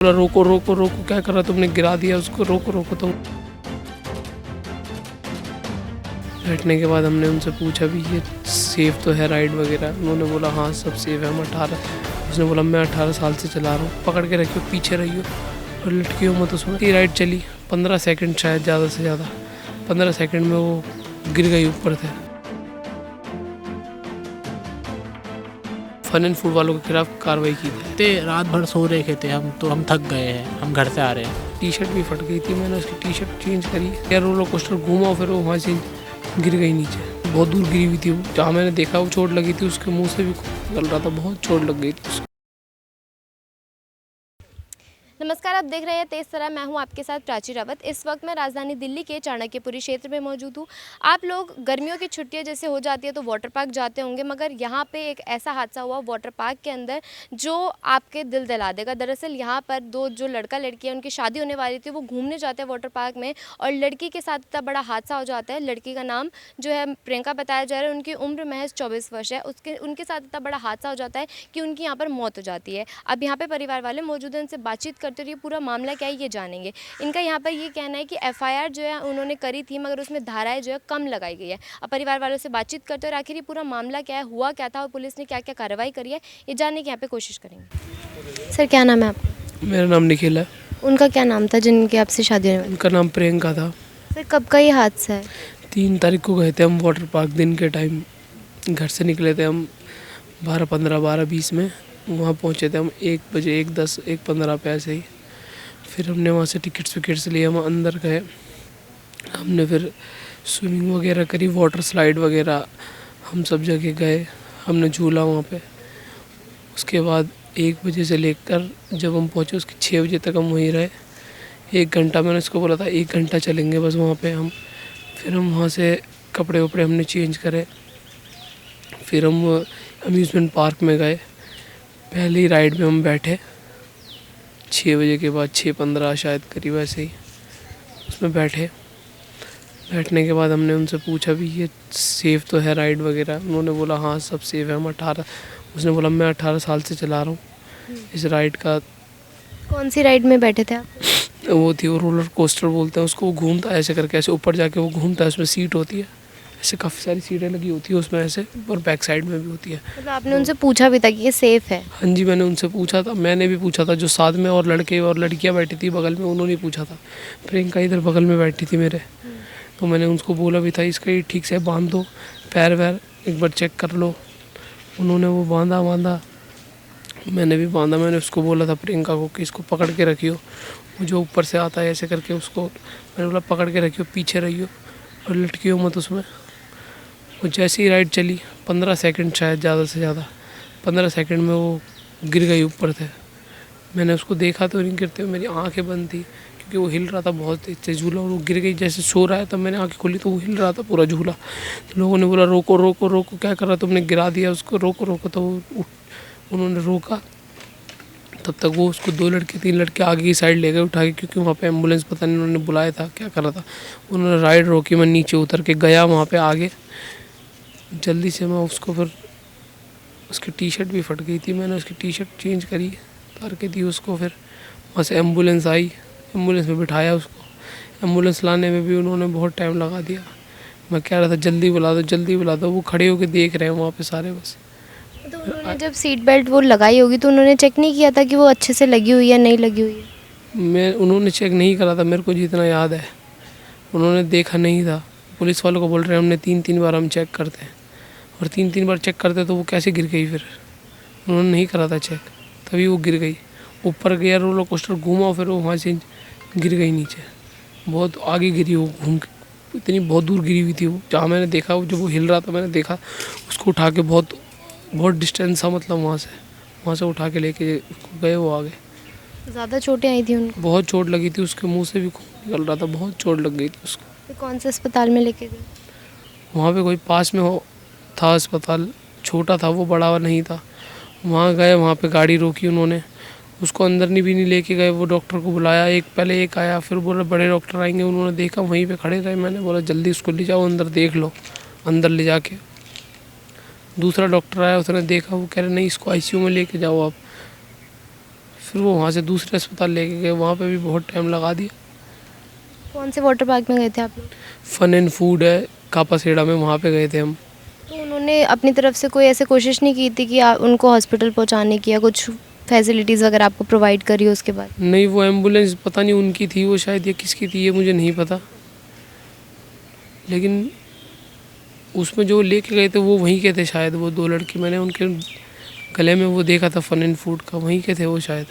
बोला रोको रोको रोको, क्या कर रहा तुमने, गिरा दिया उसको, रोको रोको। तो बैठने के बाद हमने उनसे पूछा भी ये सेफ़ तो है राइड वगैरह। उन्होंने बोला हाँ सब सेफ़ है, हम 18। उसने बोला मैं 18 साल से चला रहा हूँ, पकड़ के रखियो, पीछे रहियो और लटकियो मत उसमें। ये राइड चली 15 सेकंड, शायद ज़्यादा से ज़्यादा 15 सेकंड में वो गिर गई ऊपर से। फन एंड फूड वालों के खिलाफ कार्रवाई की थी। रात भर सो रहे थे हम, तो हम थक गए हैं, हम घर से आ रहे हैं। टी शर्ट भी फट गई थी, मैंने उसकी टी शर्ट चेंज करी। यार रोलर कोस्टर घूमा, फिर वो वहाँ से गिर गई नीचे। बहुत दूर गिरी हुई थी वो, जहाँ मैंने देखा वो चोट लगी थी, उसके मुंह से भी खून निकल रहा था, बहुत चोट लग गई थी उसको। नमस्कार, आप देख रहे हैं तेज तरह। मैं हूं आपके साथ प्राची रावत। इस वक्त मैं राजधानी दिल्ली के चाणक्यपुरी क्षेत्र में मौजूद हूं। आप लोग गर्मियों की छुट्टियां जैसे हो जाती है तो वाटर पार्क जाते होंगे, मगर यहां पे एक ऐसा हादसा हुआ वाटर पार्क के अंदर जो आपके दिल दहला देगा। दरअसल यहां पर दो जो लड़का लड़की है, उनकी शादी होने वाली थी, वो घूमने जाते हैं वाटर पार्क में और लड़की के साथ इतना बड़ा हादसा हो जाता है। लड़की का नाम जो है प्रियंका बताया जा रहा है, उनकी उम्र महज 24 वर्ष है। उनके साथ इतना बड़ा हादसा हो जाता है कि उनकी यहाँ पर मौत हो जाती है। अब यहाँ पे परिवार वाले मौजूद हैं, उनसे बातचीत करते रहिए, पूरा मामला क्या है ये जानेंगे। इनका यहाँ पर ये कहना है कि एफआईआर जो है उन्होंने करी थी, मगर उसमें धाराएं जो है कम लगाई गई है। अब परिवार वालों से बातचीत करते और आखिर ये पूरा मामला क्या है, हुआ क्या था और पुलिस ने क्या क्या कार्रवाई करी है, ये जानने की यहाँ पे कोशिश करेंगे। सर क्या नाम है आपका? मेरा नाम निखिल है। उनका क्या नाम था जिनकी आपसे शादी होने वाली? उनका नाम प्रियंका था। सर कब का ये हादसा है? 3 तारीख को गए थे हम वाटर पार्क, दिन के टाइम घर से निकले थे हम 12:15 12:20 में। वहाँ पहुँचे थे हम 1 बजे, 1:10 1:15 पे ऐसे ही। फिर हमने वहाँ से टिकट्स लिए, हम अंदर गए। हमने फिर स्विमिंग वगैरह करी, वाटर स्लाइड वगैरह हम सब जगह गए, हमने झूला वहाँ पे। उसके बाद 1 बजे से लेकर जब हम पहुँचे उसके 6 बजे तक हम वहीं रहे। 1 घंटा मैंने उसको बोला था 1 घंटा चलेंगे बस वहाँ पे हम। फिर हम वहाँ से कपड़े वपड़े हमने चेंज करे। फिर हम अम्यूज़मेंट पार्क में गए। पहली राइड में हम बैठे 6 बजे के बाद, 6:15 शायद करीब ऐसे ही उसमें बैठे। बैठने के बाद हमने उनसे पूछा भी ये सेफ़ तो है राइड वगैरह। उन्होंने बोला हाँ सब सेफ़ है, हम 18। उसने बोला मैं 18 साल से चला रहा हूँ इस राइड का। कौन सी राइड में बैठे थे आप? वो थी, वो रोलर कोस्टर बोलते हैं उसको। वो घूमता है ऐसे करके, ऐसे ऊपर जाके वो घूमता है, उसमें सीट होती है, ऐसे काफ़ी सारी सीटें लगी होती है उसमें ऐसे, और बैक साइड में भी होती है। मतलब आपने उनसे पूछा भी था कि ये सेफ़ है? हाँ जी, मैंने उनसे पूछा था। मैंने भी पूछा था, जो साथ में और लड़के और लड़कियां बैठी थी बगल में, उन्होंने पूछा था। प्रियंका इधर बगल में बैठी थी मेरे, तो मैंने उनको बोला भी था इसका ये ठीक से बांध दो, पैर वैर एक बार चेक कर लो। उन्होंने वो बांधा, मैंने भी बांधा। मैंने उसको बोला था प्रियंका को कि इसको पकड़ के रखियो, वो जो ऊपर से आता है ऐसे करके, उसको मैंने बोला पकड़ के रखियो, पीछे रहियो और लटकियो मत उसमें। वो जैसे ही राइड चली 15 सेकंड, शायद ज़्यादा से ज़्यादा 15 सेकंड में वो गिर गई ऊपर से। मैंने उसको देखा तो नहीं गिरते हुए, मेरी आंखें बंद थी क्योंकि वो हिल रहा था बहुत तेज से झूला, और वो गिर गई। जैसे सो रहा है तब मैंने आंखें खोली तो वो हिल रहा था पूरा झूला। तो लोगों ने बोला रोको रोको रोको, क्या कर रहा तुमने, गिरा दिया उसको, रोको रोको। तो उन्होंने रोका। तब तक वो उसको 2 लड़के 3 लड़के आगे की साइड ले गए उठा के, क्योंकि वहाँ पे एम्बुलेंस पता नहीं उन्होंने बुलाया था क्या कर रहा था। उन्होंने राइड रोकी, मैं नीचे उतर के गया वहाँ पे आगे जल्दी से। मैं उसको फिर, उसकी टी शर्ट भी फट गई थी, मैंने उसकी टी शर्ट चेंज करी, उतार के दी उसको। फिर वहाँ से एम्बुलेंस आई, एम्बुलेंस में बिठाया उसको। एम्बुलेंस लाने में भी उन्होंने बहुत टाइम लगा दिया। मैं कह रहा था जल्दी बुला दो जल्दी बुला दो, वो खड़े होके देख रहे हैं वहाँ पे सारे बस। तो उन्होंने जब सीट बेल्ट वो लगाई होगी तो उन्होंने चेक नहीं किया था कि वो अच्छे से लगी हुई है नहीं लगी हुई है? उन्होंने चेक नहीं करा था, मेरे को जितना याद है उन्होंने देखा नहीं था। पुलिस वालों को बोल रहे हैं हमने 3-3 बार हम चेक करते हैं, और 3-3 बार चेक करते तो वो कैसे गिर गई। फिर उन्होंने नहीं करा था चेक, तभी वो गिर गई। ऊपर गया रोलर कोस्टर, घूमा, फिर वो वहाँ से गिर गई नीचे। बहुत आगे गिरी वो, घूम के इतनी बहुत दूर गिरी हुई थी वो। जहाँ मैंने देखा वो, जब वो हिल रहा था मैंने देखा उसको उठा के, बहुत बहुत डिस्टेंस था मतलब वहाँ से उठा के लेके गए वो आगे। ज़्यादा चोटें आई थी उनको? बहुत चोट लगी थी, उसके मुंह से भी खून निकल रहा था, बहुत चोट लग गई थी उसको। फिर कौन से अस्पताल में लेके गए? वहाँ पे कोई पास में हो था अस्पताल, छोटा था वो, बड़ा नहीं था। वहाँ गए, वहाँ पे गाड़ी रोकी उन्होंने, उसको अंदर नहीं लेके गए। वो डॉक्टर को बुलाया, पहले एक आया, फिर बोला बड़े डॉक्टर आएंगे। उन्होंने देखा, वहीं पे खड़े रहे। मैंने बोला जल्दी उसको ले जाओ अंदर, देख लो। अंदर ले जाके दूसरा डॉक्टर आया, उसने देखा, वो कह रहे नहीं इसको आईसीयू में लेके जाओ आप। फिर वो वहाँ से दूसरे अस्पताल लेके गए, वहाँ पे भी बहुत टाइम लगा दिया। कौन से वाटर पार्क में गए थे आप लोग? फन एंड फूड है कापासेड़ा में, वहाँ पे गए थे हम। तो उन्होंने अपनी तरफ से कोई ऐसे कोशिश नहीं की थी कि उनको हॉस्पिटल पहुंचाने की या कुछ फैसिलिटीज़ वगैरह आपको प्रोवाइड करी हो उसके बाद? नहीं, वो एम्बुलेंस पता नहीं उनकी थी वो शायद, या किसकी थी ये मुझे नहीं पता, लेकिन उसमें जो लेके गए थे वो वहीं के थे शायद। वो 2 लड़के मैंने उनके गले में वो देखा था फन एंड फूड का, वहीं के थे वो शायद।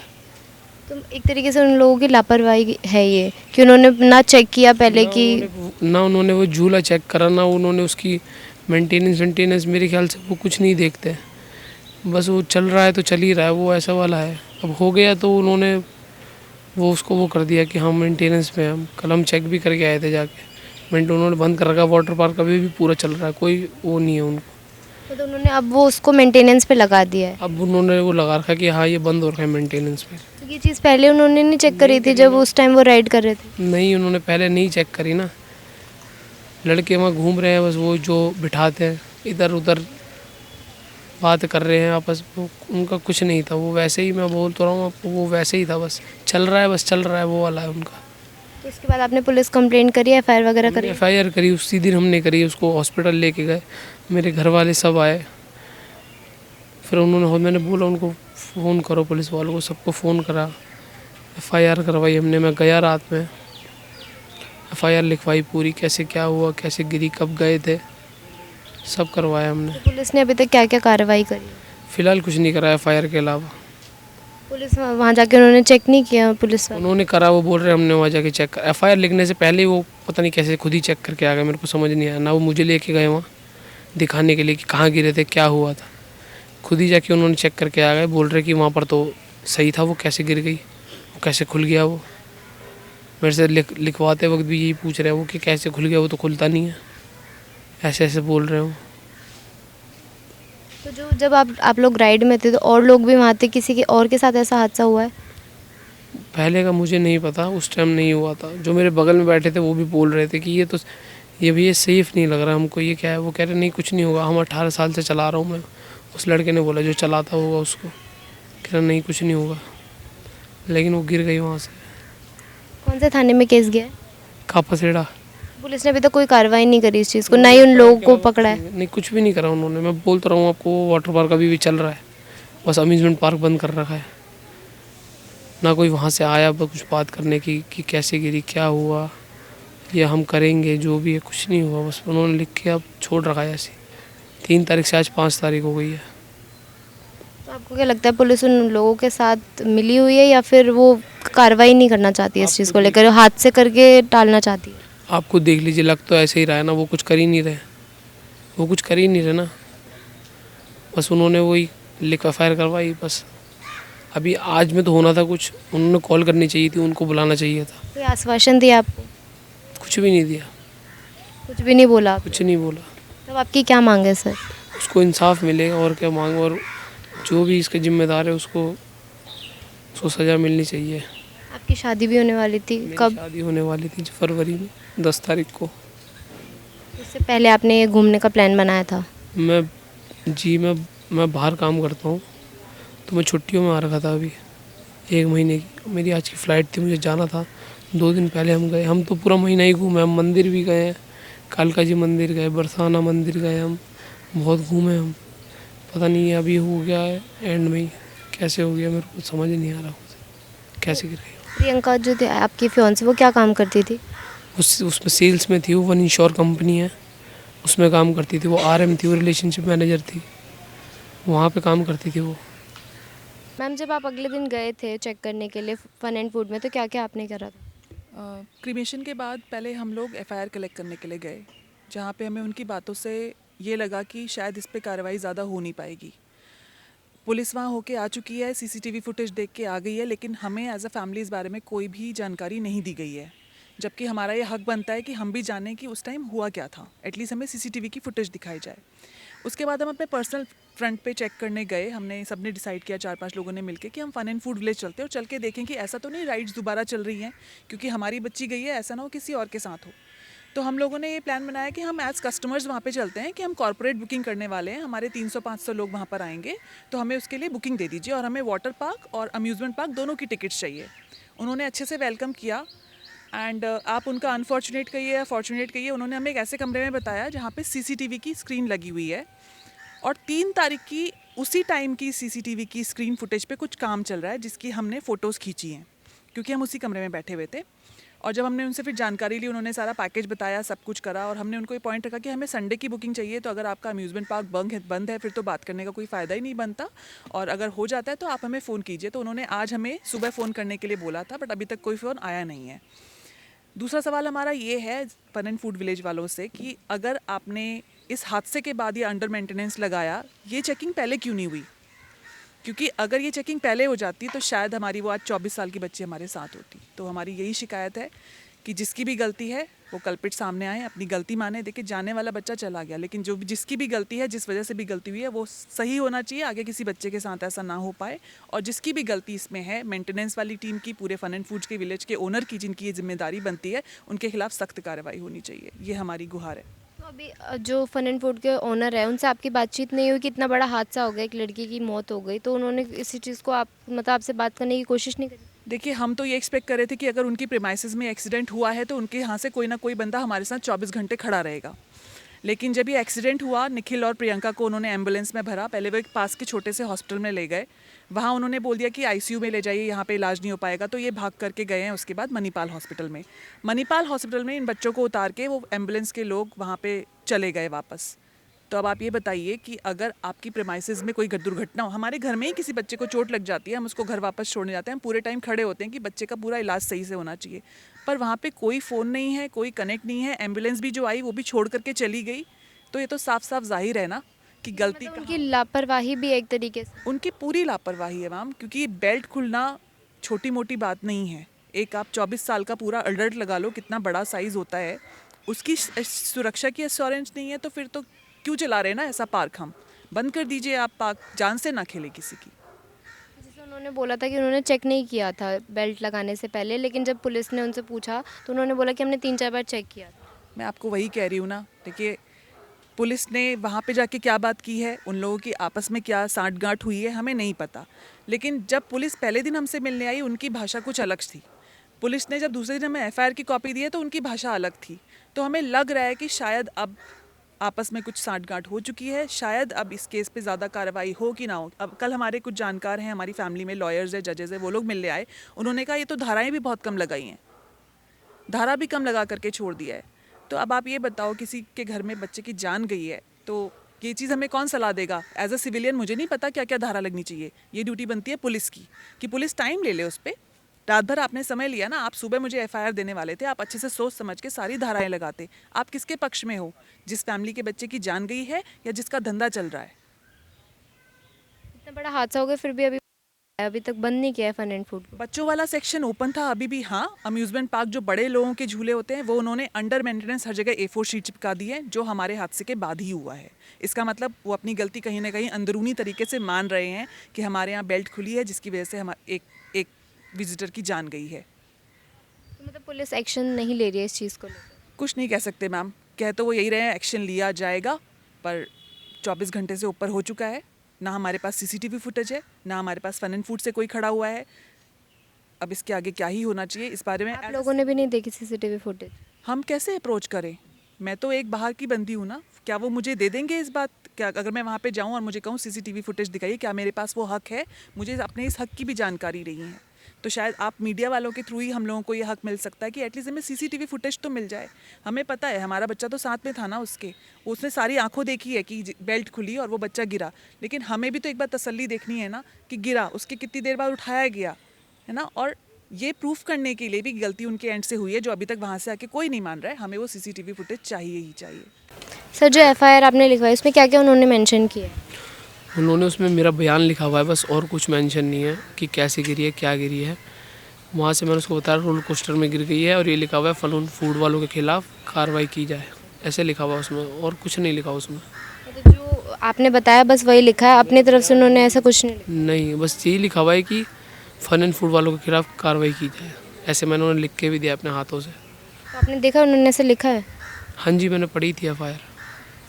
तो एक तरीके से उन लोगों की लापरवाही है ये कि उन्होंने ना चेक किया पहले कि ना उन्होंने वो झूला चेक करा, ना उन्होंने उसकी मेंटेनेंस मेरे ख्याल से वो कुछ नहीं देखते। बस वो चल रहा है तो चल ही रहा है, वो ऐसा वाला है। अब हो गया तो उन्होंने वो उसको वो कर दिया कि हम मेंटेनेंस में, हम कल हम चेक भी करके आए थे जाके। उन्होंने बंद कर रखा, वाटर पार्क अभी भी पूरा चल रहा है, कोई वो नहीं है उनको। तो उन्होंने अब वो उसको मेंटेनेंस पे लगा दिया है। अब उन्होंने वो लगा रखा कि हाँ ये बंद हो रखा है मेंटेनेंस पे। तो ये चीज़ पहले उन्होंने नहीं चेक करी थी जब उस टाइम वो राइड कर रहे थे? नहीं, उन्होंने पहले नहीं चेक करी ना। लड़के वहाँ घूम रहे हैं, बस वो जो बिठाते हैं इधर उधर बात कर रहे हैं आपस में, उनका कुछ नहीं था। वो वैसे ही, मैं बोल तो रहा हूँ आपको, वो वैसे ही था, बस चल रहा है, बस चल रहा है, वो वाला है उनका। तो उसके बाद आपने पुलिस कंप्लेंट करी, एफआईआर वगैरह करी? एफआईआर करी उसी दिन हमने करी, उसको हॉस्पिटल लेके गए, मेरे घर वाले सब आए। फिर मैंने बोला उनको फ़ोन करो पुलिस वालों को, सबको फ़ोन करा, एफआईआर करवाई हमने। मैं गया रात में, एफआईआर लिखवाई पूरी, कैसे क्या हुआ, कैसे गिरी, कब गए थे, सब करवाया हमने। तो पुलिस ने अभी तक क्या क्या कार्रवाई करी? फ़िलहाल कुछ नहीं करा एफआईआर के अलावा। पुलिस वहाँ जाके उन्होंने चेक नहीं किया पुलिस वाले? उन्होंने करा, वो बोल रहे हमने वहाँ जाके चेक कर, एफआईआर लिखने से पहले वो पता नहीं कैसे खुद ही चेक करके आ गए। मेरे को समझ नहीं आया, ना वो मुझे लेके गए वहाँ दिखाने के लिए कि कहाँ गिरे थे, क्या हुआ था। खुद ही जाके उन्होंने चेक करके आ गए, बोल रहे कि वहाँ पर तो सही था, वो कैसे गिर गई, वो कैसे खुल गया। वो मेरे से लिखवाते वक्त भी यही पूछ रहे हैं वो कि कैसे खुल गया, वो तो खुलता नहीं है, ऐसे ऐसे बोल रहे हो। तो जो जब आप लोग राइड में थे तो और लोग भी वहाँ थे, किसी के और के साथ ऐसा हादसा हुआ है? पहले का मुझे नहीं पता, उस टाइम नहीं हुआ था। जो मेरे बगल में बैठे थे वो भी बोल रहे थे कि ये भी ये सेफ़ नहीं लग रहा हमको, ये क्या है। वो कह रहे नहीं कुछ नहीं होगा, हम 18 साल से चला रहा हूँ मैं। उस लड़के ने बोला जो चलाता होगा उसको, कह रहा नहीं कुछ नहीं होगा, लेकिन वो गिर गई वहाँ से। कौन से थाने में केस गया है? कापासेड़ा। पुलिस ने अभी तक कोई कार्रवाई नहीं करी इस चीज़ को, ना ही उन लोगों को पकड़ा है? नहीं, कुछ भी नहीं करा उन्होंने। मैं बोल तो रहा हूँ आपको, वाटर पार्क अभी भी चल रहा है, बस अम्यूज़मेंट पार्क बंद कर रखा है। ना कोई वहाँ से आया कुछ बात करने की कि कैसे गिरी, क्या हुआ, या हम करेंगे जो भी है, कुछ नहीं हुआ। बस उन्होंने लिख के अब छोड़ रखा है ऐसे। 3 तारीख से आज 5 तारीख हो गई है। तो आपको क्या लगता है पुलिस उन लोगों के साथ मिली हुई है या फिर वो कार्रवाई नहीं करना चाहती है इस चीज़ को लेकर, हाथ से करके टालना चाहती है? आप खुद देख लीजिए, लग तो ऐसे ही रहा है ना, वो कुछ कर ही नहीं रहे, वो कुछ कर ही नहीं रहे ना। बस उन्होंने वही एफआईआर करवाई बस। अभी आज में तो होना था कुछ, उन्होंने कॉल करनी चाहिए थी, उनको बुलाना चाहिए था। कोई आश्वासन दिया आपको? कुछ भी नहीं दिया, कुछ भी नहीं बोला आपने? कुछ नहीं बोला। तब आपकी क्या मांग है सर? उसको इंसाफ मिले और क्या मांग, और जो भी इसके जिम्मेदार है उसको सज़ा मिलनी चाहिए। आपकी शादी भी होने वाली थी, मेरी कब? शादी होने वाली थी फरवरी में 10 तारीख को। इससे पहले आपने ये घूमने का प्लान बनाया था? मैं बाहर काम करता हूँ, तो मैं छुट्टियों में आ रखा था अभी 1 महीने की। मेरी आज की फ़्लाइट थी, मुझे जाना था। 2 दिन पहले हम गए, हम तो पूरा महीना ही घूमे। हम मंदिर भी गए हैं, कालका जी मंदिर गए, बरसाना मंदिर गए, हम बहुत घूमे हम। पता नहीं अभी हो गया है एंड में ही, कैसे हो गया मेरे को समझ नहीं आ रहा खुद, कैसे गिर गई। प्रियंका जो थी आपकी फियांसी, वो क्या काम करती थी? उसमें सेल्स में थी, वो वन इंश्योर कंपनी है, उसमें काम करती थी। वो आरएम थी, वो रिलेशनशिप मैनेजर थी, वहाँ पे काम करती थी वो। मैम जब आप अगले दिन गए थे चेक करने के लिए फन एंड फूड में, तो क्या क्या आपने करा था? क्रीमेशन के बाद पहले हम लोग एफआईआर कलेक्ट करने के लिए गए, जहाँ पे हमें उनकी बातों से ये लगा कि शायद इस पे कार्रवाई ज़्यादा हो नहीं पाएगी। पुलिस वहाँ होके आ चुकी है, सीसीटीवी फुटेज देख के आ गई है, लेकिन हमें एज अ फैमिली इस बारे में कोई भी जानकारी नहीं दी गई है, जबकि हमारा ये हक बनता है कि हम भी जानें कि उस टाइम हुआ क्या था। एटलीस्ट हमें सीसीटीवी की फुटेज दिखाई जाए। उसके बाद हम अपने पर्सनल फ्रंट पे चेक करने गए। हमने सबने डिसाइड किया 4-5 लोगों ने मिलके कि हम फन एंड फूड विलेज चलते हैं और चल के देखें कि ऐसा तो नहीं राइड्स दोबारा चल रही हैं, क्योंकि हमारी बच्ची गई है, ऐसा ना हो किसी और के साथ हो। तो हम लोगों ने ये प्लान बनाया कि हम एज कस्टमर्स वहाँ पे चलते हैं कि हम कॉर्पोरेट बुकिंग करने वाले हैं, हमारे 300-500 लोग वहाँ पर आएंगे, तो हमें उसके लिए बुकिंग दे दीजिए और हमें वाटर पार्क और अम्यूज़मेंट पार्क दोनों की टिकट्स चाहिए। उन्होंने अच्छे से वेलकम किया एंड आप उनका अनफॉर्चुनेट कहिए या फॉर्चुनेट कहिए, उन्होंने हमें एक ऐसे कमरे में बताया जहाँ पे सीसीटीवी की स्क्रीन लगी हुई है और 3 तारीख की उसी टाइम की सीसीटीवी की स्क्रीन फुटेज पे कुछ काम चल रहा है जिसकी हमने फ़ोटोज़ खींची हैं क्योंकि हम उसी कमरे में बैठे हुए थे। और जब हमने उनसे फिर जानकारी ली, उन्होंने सारा पैकेज बताया, सब कुछ करा और हमने उनको ये पॉइंट रखा कि हमें संडे की बुकिंग चाहिए, तो अगर आपका अम्यूज़मेंट पार्क बंद है फिर तो बात करने का कोई फ़ायदा ही नहीं बनता और अगर हो जाता है तो आप हमें फ़ोन कीजिए। तो उन्होंने आज हमें सुबह फ़ोन करने के लिए बोला था बट अभी तक कोई फ़ोन आया नहीं है। दूसरा सवाल हमारा ये है फन एंड फूड विलेज वालों से कि अगर आपने इस हादसे के बाद ये अंडर मेंटेनेंस लगाया, ये चेकिंग पहले क्यों नहीं हुई? क्योंकि अगर ये चेकिंग पहले हो जाती तो शायद हमारी वो आज 24 साल की बच्ची हमारे साथ होती। तो हमारी यही शिकायत है कि जिसकी भी गलती है वो कल्पिट सामने आए, अपनी गलती माने। देखिए जाने वाला बच्चा चला गया, लेकिन जो जिसकी भी गलती है, जिस वजह से भी गलती हुई है, वो सही होना चाहिए, आगे किसी बच्चे के साथ ऐसा ना हो पाए। और जिसकी भी गलती इसमें है, मेंटेनेंस वाली टीम की, पूरे फन एंड फूड्स के विलेज के ओनर की, जिनकी ये जिम्मेदारी बनती है, उनके खिलाफ सख्त कार्रवाई होनी चाहिए। ये हमारी गुहार है। तो अभी जो फन एंड फूड के ओनर है उनसे आपकी बातचीत नहीं हुई कि इतना बड़ा हादसा हो गया, एक लड़की की मौत हो गई, तो उन्होंने इसी चीज़ को आपसे बात करने की कोशिश नहीं करी? देखिए हम तो ये एक्सपेक्ट कर रहे थे कि अगर उनकी प्रेमाइसेस में एक्सीडेंट हुआ है तो उनके यहाँ से कोई ना कोई बंदा हमारे साथ 24 घंटे खड़ा रहेगा। लेकिन जब ये एक्सीडेंट हुआ, निखिल और प्रियंका को उन्होंने एम्बुलेंस में भरा। पहले वो एक पास के छोटे से हॉस्पिटल में ले गए, वहाँ उन्होंने बोल दिया कि आईसीयू में ले जाइए, यहाँ पे इलाज नहीं हो पाएगा। तो ये भाग करके गए हैं उसके बाद मणिपाल हॉस्पिटल में। मणिपाल हॉस्पिटल में इन बच्चों को उतार के वो एम्बुलेंस के लोग वहाँ पे चले गए वापस। तो अब आप ये बताइए कि अगर आपकी प्रेमाइसेस में कोई दुर्घटना हो, हमारे घर में ही किसी बच्चे को चोट लग जाती है, हम उसको घर वापस छोड़ने जाते हैं, हम पूरे टाइम खड़े होते हैं कि बच्चे का पूरा इलाज सही से होना चाहिए, पर वहाँ पे कोई फ़ोन नहीं है, कोई कनेक्ट नहीं है। एम्बुलेंस भी जो आई वो भी छोड़ करके चली गई। तो ये तो साफ साफ जाहिर है ना कि गलती मतलब उनकी लापरवाही भी एक तरीके से। उनकी पूरी लापरवाही है मैम, क्योंकि बेल्ट खुलना छोटी मोटी बात नहीं है। एक आप 24 साल का पूरा अडल्ट लगा लो, कितना बड़ा साइज़ होता है, उसकी सुरक्षा की एश्योरेंस नहीं है, तो फिर तो क्यों चला रहे ना ऐसा पार्क? हम बंद कर दीजिए, आप पार्क जान से ना खेले किसी की। जैसे उन्होंने बोला था कि उन्होंने चेक नहीं किया था बेल्ट लगाने से पहले, लेकिन जब पुलिस ने उनसे पूछा तो उन्होंने बोला कि हमने 3-4 बार चेक किया था। मैं आपको वही कह रही हूँ ना। देखिए पुलिस ने वहाँ पे जाके क्या बात की है, उन लोगों की आपस में क्या साठगांठ हुई है, हमें नहीं पता। लेकिन जब पुलिस पहले दिन हमसे मिलने आई, उनकी भाषा कुछ अलग थी। पुलिस ने जब दूसरे दिन हमें एफआईआर की कॉपी दी है तो उनकी भाषा अलग थी। तो हमें लग रहा है कि शायद अब आपस में कुछ साठगांठ हो चुकी है, शायद अब इस केस पे ज़्यादा कार्रवाई हो कि ना हो। अब कल हमारे कुछ जानकार हैं, हमारी फैमिली में लॉयर्स है, जजेस है, वो लोग मिलने आए। उन्होंने कहा ये तो धाराएं भी बहुत कम लगाई हैं, धारा भी कम लगा करके छोड़ दिया है। तो अब आप ये बताओ, किसी के घर में बच्चे की जान गई है तो ये चीज़ हमें कौन सलाह देगा? एज अ सिविलियन मुझे नहीं पता क्या क्या धारा लगनी चाहिए। ये ड्यूटी बनती है पुलिस की कि पुलिस टाइम ले ले उस पर। रात भर आपने समय लिया ना, आप सुबह मुझे एफआईआर देने वाले थे, आप अच्छे से सोच समझ के सारी धाराएं लगाते। आप किसके पक्ष में हो? जिस फैमिली के बच्चे की जान गई है या जिसका धंधा चल रहा है? इतना बड़ा हादसा हो गया फिर भी अभी तक बंद नहीं किया है फन एंड फूड को। बच्चों वाला सेक्शन ओपन था अभी भी। हाँ, अम्यूज़मेंट पार्क जो बड़े लोगों के झूले होते हैं वो उन्होंने अंडर मेंटेनेंस हर जगह A4 शीट चिपका दी है, जो हमारे हादसे के बाद ही हुआ है। इसका मतलब वो अपनी गलती कहीं ना कहीं अंदरूनी तरीके से मान रहे हैं कि हमारे यहाँ बेल्ट खुली है जिसकी वजह से एक विजिटर की जान गई है। तो मतलब पुलिस एक्शन नहीं ले रही है इस चीज़ को लेकर? कुछ नहीं कह सकते मैम, कह तो वो यही रहे हैं एक्शन लिया जाएगा, पर 24 घंटे से ऊपर हो चुका है। ना हमारे पास सीसीटीवी फुटेज है, ना हमारे पास फन एंड फूड से कोई खड़ा हुआ है। अब इसके आगे क्या ही होना चाहिए इस बारे में आप लोगों ने भी नहीं देखी सीसीटीवी फुटेज? हम कैसे अप्रोच करें? मैं तो एक बाहर की बंदी हूँ ना, क्या वो मुझे दे देंगे इस बात? क्या अगर मैं वहाँ पे जाऊँ और मुझे कहूँ सीसीटीवी फुटेज दिखाइए, क्या मेरे पास वो हक है? मुझे अपने इस हक की भी जानकारी नहीं है। तो शायद आप मीडिया वालों के थ्रू ही हम लोगों को ये हक मिल सकता है कि एटलीस्ट हमें सीसीटीवी फुटेज तो मिल जाए। हमें पता है हमारा बच्चा तो साथ में था ना, उसने सारी आंखों देखी है कि बेल्ट खुली और वो बच्चा गिरा। लेकिन हमें भी तो एक बार तसल्ली देखनी है ना कि गिरा, उसके कितनी देर बाद उठाया गया है ना। और ये प्रूफ करने के लिए भी गलती उनके एंड से हुई है, जो अभी तक वहाँ से आके कोई नहीं मान रहा है। हमें वो सीसीटीवी फुटेज चाहिए ही चाहिए। सर, जो एफआईआर आपने लिखवाई उसमें क्या क्या उन्होंने मेंशन किया है? उन्होंने उसमें मेरा बयान लिखा हुआ है बस, और कुछ मेंशन नहीं है कि कैसे गिरी है, क्या गिरी है। वहाँ से मैंने उसको बताया रोलर कोस्टर में गिर गई है, और ये लिखा हुआ है फन एंड फूड वालों के खिलाफ कार्रवाई की जाए, ऐसे लिखा हुआ उसमें, और कुछ नहीं लिखा उसमें। मतलब जो आपने बताया बस वही लिखा है, अपनी तरफ से उन्होंने ऐसा कुछ नहीं लिखा? नहीं, बस यही लिखा हुआ है कि फन एंड फूड वालों के खिलाफ कार्रवाई की जाए, ऐसे मैंने उन्हें लिख के भी दिया अपने हाथों से। तो आपने देखा उन्होंने ऐसे लिखा है? हाँ जी, मैंने पढ़ी थी FIR।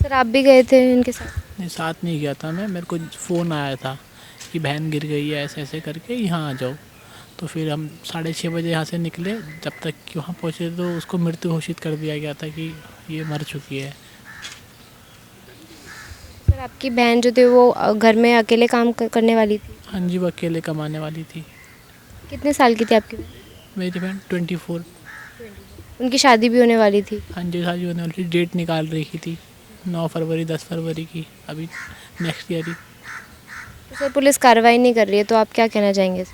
सर आप भी गए थे इनके साथ? नहीं, साथ नहीं गया था मैं, मेरे को फ़ोन आया था कि बहन गिर गई है ऐसे ऐसे करके, यहाँ आ जाओ। तो फिर हम 6:30 बजे यहाँ से निकले। जब तक कि वहाँ पहुँचे तो उसको मृत्यु घोषित कर दिया गया था कि ये मर चुकी है। सर आपकी बहन जो थी वो घर में अकेले काम करने वाली थी? हाँ जी, वो अकेले कमाने वाली थी। कितने साल की थी आपकी बहन? मेरी बहन 24। उनकी शादी भी होने वाली थी? हाँ जी, शादी होने वाली थी, डेट निकाल रही थी 9 फरवरी 10 फरवरी की, अभी नेक्स्ट ईयर ही। तो सर पुलिस कार्रवाई नहीं कर रही है, तो आप क्या कहना चाहेंगे?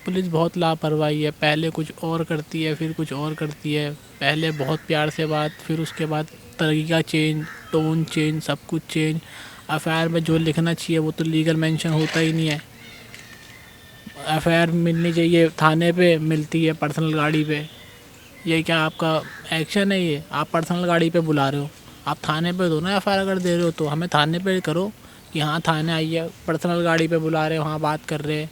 पुलिस बहुत लापरवाही है, पहले कुछ और करती है फिर कुछ और करती है। पहले बहुत प्यार से बात, फिर उसके बाद तरीका चेंज, टोन चेंज, सब कुछ चेंज। FIR में जो लिखना चाहिए वो तो लीगल मेंशन होता ही नहीं है। FIR मिलनी चाहिए थाने पे, मिलती है पर्सनल गाड़ी पे। ये क्या आपका एक्शन है? ये आप पर्सनल गाड़ी पे बुला रहे हो, आप थाने पे दो ना। FIR अगर दे रहे हो तो हमें थाने पे करो कि हाँ थाने आइए। पर्सनल गाड़ी पे बुला रहे हो, वहाँ बात कर रहे हैं।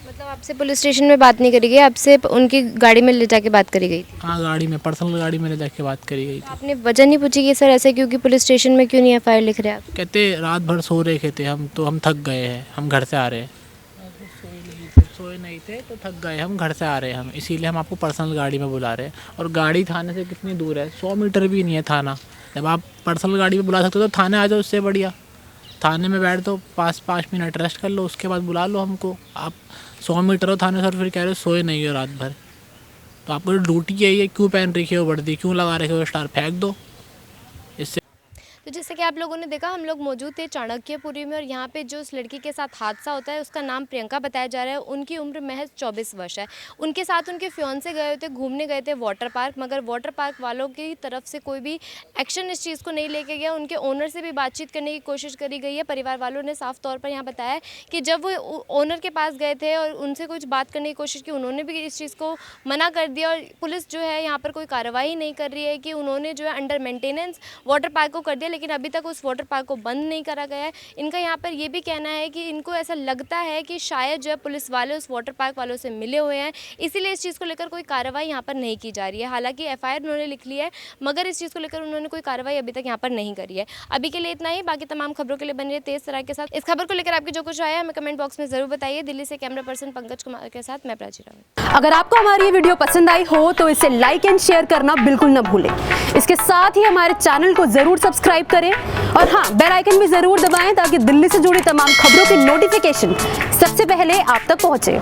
मतलब आपसे पुलिस स्टेशन में बात नहीं करी गई, आपसे उनकी गाड़ी में ले जाके बात करी गई थी? हाँ, गाड़ी में, पर्सनल गाड़ी में ले जाके बात करी गई थी। आपने वजह नहीं पूछी कि सर ऐसे क्योंकि पुलिस स्टेशन में क्यों नहीं FIR लिख रहे आप? कहते रात भर सो रहे थे हम, तो हम थक गए हैं, हम घर से आ रहे हैं। सोए नहीं थे तो थक गए, हम घर से आ रहे हैं हम, इसीलिए हम आपको पर्सनल गाड़ी में बुला रहे हैं। और गाड़ी थाने से कितनी दूर है? 100 मीटर भी नहीं है थाना। जब आप पर्सनल गाड़ी में बुला सकते हो तो थाने आ जाओ, इससे बढ़िया। थाने में बैठ दो, 5 मिनट रेस्ट कर लो, उसके बाद बुला लो हमको। आप 100 मीटर हो थाने से और फिर कह रहे हो सोए नहीं हो रात भर। तो आपको ड्यूटी यही है, क्यों पहन रखी हो वर्दी, क्यों लगा रखे हो स्टार? फेंक दो इससे। तो जैसे कि आप लोगों ने देखा, हम लोग मौजूद थे चाणक्यपुरी में, और यहाँ पे जो उस लड़की के साथ हादसा होता है उसका नाम प्रियंका बताया जा रहा है। उनकी उम्र महज 24 वर्ष है। उनके साथ उनके फियांसे गए थे, घूमने गए थे वाटर पार्क, मगर वाटर पार्क वालों की तरफ से कोई भी एक्शन इस चीज़ को नहीं लेके गया। उनके ओनर से भी बातचीत करने की कोशिश करी गई है। परिवार वालों ने साफ तौर पर यहाँ बताया कि जब वो ओनर के पास गए थे और उनसे कुछ बात करने की कोशिश की, उन्होंने भी इस चीज़ को मना कर दिया। और पुलिस जो है यहाँ पर कोई कार्रवाई नहीं कर रही है कि उन्होंने जो है अंडर मेंटेनेंस वाटर पार्क को कर दिया, लेकिन अभी तक उस वाटर पार्क को बंद नहीं करा गया है। इनका यहाँ पर ये भी कहना है कि इनको ऐसा लगता है कि शायद जो है पुलिस वाले उस वाटर पार्क वालों से मिले हुए हैं, इसीलिए इस चीज़ को लेकर कोई कार्रवाई यहाँ पर नहीं की जा रही है। हालांकि FIR उन्होंने लिख ली है, मगर इस चीज़ को लेकर उन्होंने कोई कार्रवाई अभी तक यहाँ पर नहीं करी है। अभी के लिए इतना ही। बाकी तमाम खबरों के लिए बने रहिए तेज तरार के साथ। इस खबर को लेकर आपकी जो कुछ राय है हमें कमेंट बॉक्स में जरूर बताइए। दिल्ली से कैमरा पर्सन पंकज कुमार के साथ मैं प्राची रावत। अगर आपको हमारी ये वीडियो पसंद आई हो तो इसे लाइक एंड शेयर करना बिल्कुल न भूलें। इसके साथ ही हमारे चैनल को जरूर सब्सक्राइब करें और हाँ, बेल आइकन भी जरूर दबाएं ताकि दिल्ली से जुड़ी तमाम खबरों की नोटिफिकेशन सबसे पहले आप तक पहुंचे।